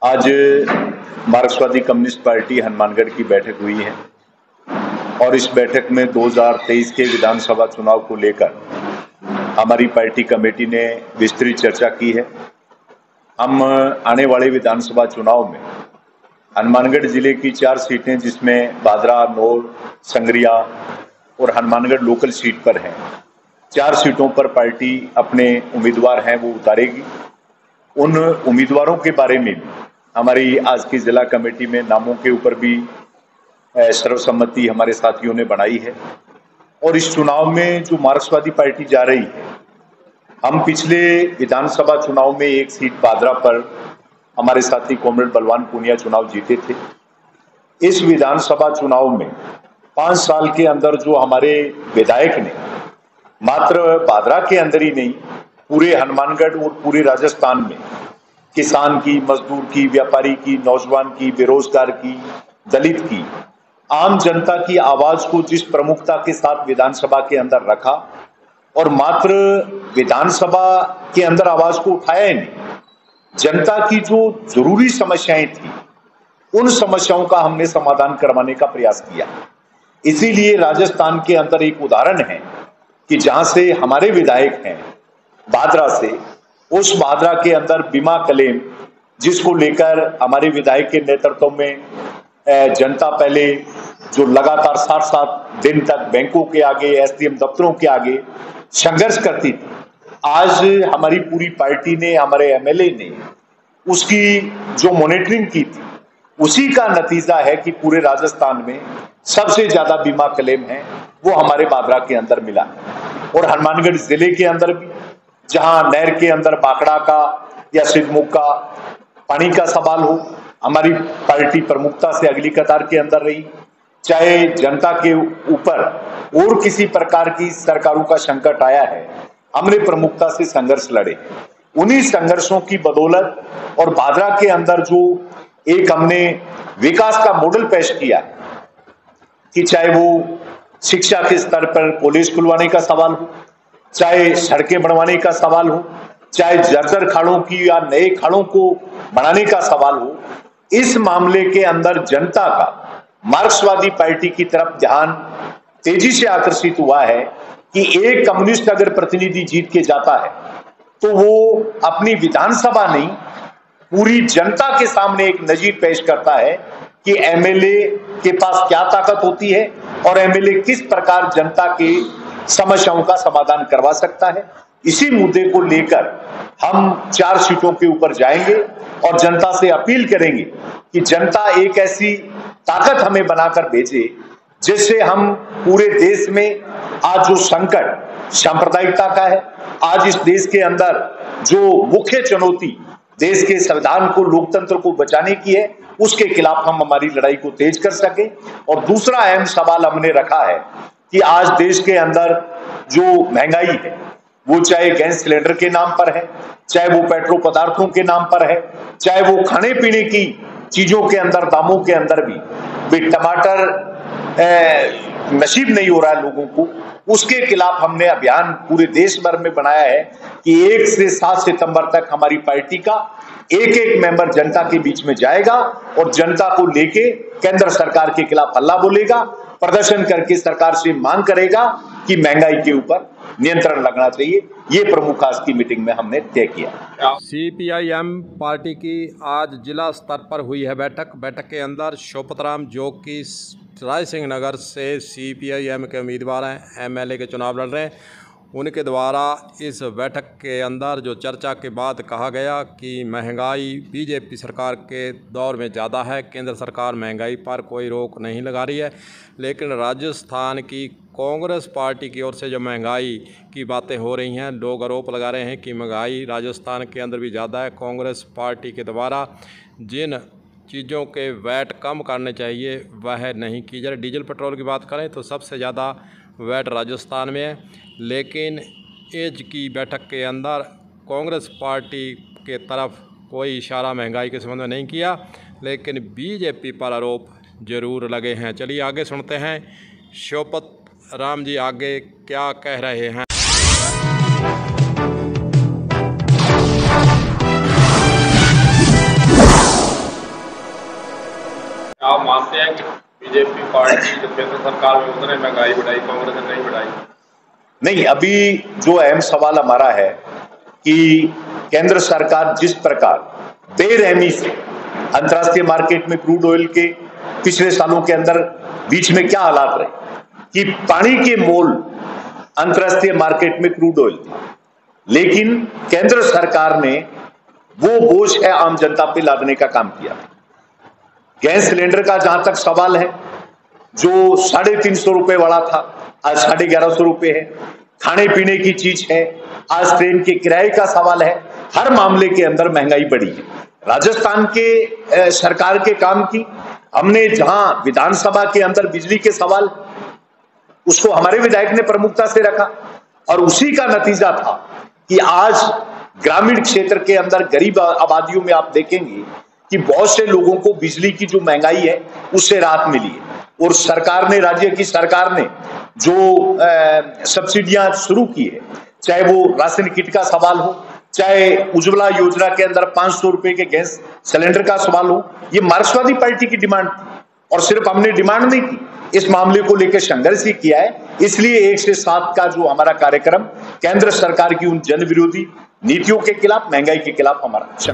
आज मार्क्सवादी communist party Hanumangarh की बैठक हुई है और इस बैठक में 2023 के विधानसभा चुनाव को लेकर हमारी पार्टी कमेटी ने विस्तृत चर्चा की है। हम आने वाले विधानसभा चुनाव में हनुमानगढ़ जिले की 4 सीटें, जिसमें बादरा, नौर, संगरिया और हनुमानगढ़ लोकल सीट पर हैं, 4 सीटों पर पार्टी अपने उम्मीदवार हैं वो उतारेगी। उन उम्मीदवारों के बारे में भी हमारी आज की जिला कमेटी में नामों के ऊपर भी सर्वसम्मति हमारे साथियों ने बनाई है। और इस चुनाव में जो मार्क्सवादी पार्टी जा रही है, हम पिछले विधानसभा चुनाव में 1 सीट बादरा पर हमारे साथी कॉमरेड बलवान पूनिया चुनाव जीते थे। इस विधानसभा चुनाव में 5 साल के अंदर जो हमारे विधायक ने मात्र बादरा के अंदर ही नहीं, पूरे हनुमानगढ़ और पूरे राजस्थान में किसान की, मजदूर की, व्यापारी की, नौजवान की, बेरोजगार की, दलित की, आम जनता की आवाज को जिस प्रमुखता के साथ विधानसभा के अंदर रखा और मात्र विधानसभा के अंदर आवाज को उठाया ही नहीं, जनता की जो जरूरी समस्याएं थी उन समस्याओं का हमने समाधान करवाने का प्रयास किया। इसीलिए राजस्थान के अंदर एक उदाहरण है कि जहां से हमारे विधायक हैं बादरा से, उस बादरा के अंदर बीमा क्लेम, जिसको लेकर हमारे विधायक के नेतृत्व में जनता पहले जो लगातार 60 दिन तक बैंकों के आगे, एसडीएम दफ्तरों के आगे संघर्ष करती थी, आज हमारी पूरी पार्टी ने, हमारे एमएलए ने उसकी जो मॉनिटरिंग की थी, उसी का नतीजा है कि पूरे राजस्थान में सबसे ज्यादा बीमा क्लेम है वो हमारे बादरा के अंदर मिला। और हनुमानगढ़ जिले के अंदर भी, जहां नहर के अंदर बाकड़ा का या सिद्धमुख का पानी का सवाल हो, हमारी पार्टी प्रमुखता से अगली कतार के अंदर रही। चाहे जनता के ऊपर और किसी प्रकार की सरकारों का संकट आया है, हमने प्रमुखता से संघर्ष लड़े। उन्हीं संघर्षों की बदौलत और बादरा के अंदर जो एक हमने विकास का मॉडल पेश किया कि चाहे वो शिक्षा के स्तर पर कॉलेज खुलवाने का सवाल हो, चाहे सड़कें बनवाने का सवाल हो, चाहे जर्जर खाड़ों की या नए खाड़ों को बनाने का सवाल हो, इस मामले के अंदर जनता का मार्क्सवादी पार्टी की तरफ ध्यान तेजी से आकर्षित हुआ है कि एक कम्युनिस्ट अगर प्रतिनिधि जीत के जाता है तो वो अपनी विधानसभा नहीं, पूरी जनता के सामने एक नजीर पेश करता है कि एमएलए के पास क्या ताकत होती है और एमएलए किस प्रकार जनता के समस्याओं का समाधान करवा सकता है। इसी मुद्दे को लेकर हम 4 सीटों के ऊपर जाएंगे और जनता से अपील करेंगे कि जनता एक ऐसी ताकत हमें बनाकर भेजे जिससे हम पूरे देश में आज जो संकट सांप्रदायिकता का है, आज इस देश के अंदर जो मुख्य चुनौती देश के संविधान को, लोकतंत्र को बचाने की है, उसके खिलाफ हम हमारी लड़ाई को तेज कर सके। और दूसरा अहम सवाल हमने रखा है कि आज देश के अंदर जो महंगाई है, वो चाहे गैस सिलेंडर के नाम पर है, चाहे वो पेट्रोल पदार्थों के नाम पर है, चाहे वो खाने पीने की चीजों के अंदर दामों के अंदर भी टमाटर नसीब नहीं हो रहा है लोगों को, उसके खिलाफ हमने अभियान पूरे देश भर में बनाया है कि 1 से 7 सितंबर तक हमारी पार्टी का एक मेंबर जनता के बीच में जाएगा और जनता को लेके केंद्र सरकार के खिलाफ हल्ला बोलेगा, प्रदर्शन करके सरकार से मांग करेगा कि महंगाई के ऊपर नियंत्रण लगना चाहिए। ये प्रमुख आज की मीटिंग में हमने तय किया। सीपीआईएम पार्टी की आज जिला स्तर पर हुई है बैठक के अंदर शोपतराम जो कि राय सिंह नगर से सीपीआईएम के उम्मीदवार हैं, एमएलए के चुनाव लड़ रहे हैं, उनके द्वारा इस बैठक के अंदर जो चर्चा के बाद कहा गया कि महंगाई बीजेपी सरकार के दौर में ज़्यादा है, केंद्र सरकार महंगाई पर कोई रोक नहीं लगा रही है, लेकिन राजस्थान की कांग्रेस पार्टी की ओर से जो महंगाई की बातें हो रही हैं, लोग आरोप लगा रहे हैं कि महंगाई राजस्थान के अंदर भी ज़्यादा है। कांग्रेस पार्टी के द्वारा जिन चीज़ों के वैट कम करने चाहिए वह नहीं की जा रही। डीजल पेट्रोल की बात करें तो सबसे ज़्यादा वैट राजस्थान में है, लेकिन एज की बैठक के अंदर कांग्रेस पार्टी के तरफ कोई इशारा महंगाई के संबंध में नहीं किया, लेकिन बीजेपी पर आरोप जरूर लगे हैं। चलिए आगे सुनते हैं शोपत राम जी आगे क्या कह रहे हैं। आप मानते हैं कि बीजेपी पार्टी जब केंद्र सरकार में उतने महंगाई बढ़ाई, कांग्रेस ने नहीं बढ़ाई? नहीं, अभी जो अहम सवाल हमारा है कि केंद्र सरकार जिस प्रकार बेरहमी से अंतर्राष्ट्रीय मार्केट में क्रूड ऑयल के पिछले सालों के अंदर बीच में क्या हालात रहे कि पानी के मोल अंतर्राष्ट्रीय मार्केट में क्रूड ऑयल था, लेकिन केंद्र सरकार ने वो बोझ है आम जनता पे लादने का काम किया। गैस सिलेंडर का जहां तक सवाल है, जो 350 रुपए वाला था आज 1150 रुपए है। खाने पीने की चीज है, आज ट्रेन के किराए का सवाल है। हर मामले के अंदर महंगाई बढ़ी है। राजस्थान के सरकार के काम की हमने जहां विधानसभा के अंदर बिजली के सवाल, उसको हमारे विधायक ने प्रमुखता से रखा और उसी का नतीजा था कि आज ग्रामीण क्षेत्र के अंदर गरीब आबादियों में आप देखेंगे कि बहुत से लोगों को बिजली की जो महंगाई है उससे राहत मिली है। और सरकार ने, राज्य की सरकार ने जो सब्सिडियां शुरू की है, चाहे वो राशन किट का सवाल हो, चाहे उज्ज्वला योजना के अंदर 500 रुपए के गैस सिलेंडर का सवाल हो, ये मार्क्सवादी पार्टी की डिमांड थी। और सिर्फ हमने डिमांड नहीं की, इस मामले को लेकर संघर्ष ही किया है। इसलिए 1 से 7 का जो हमारा कार्यक्रम केंद्र सरकार की उन जन विरोधी नीतियों के खिलाफ, महंगाई के खिलाफ हमारा अच्छा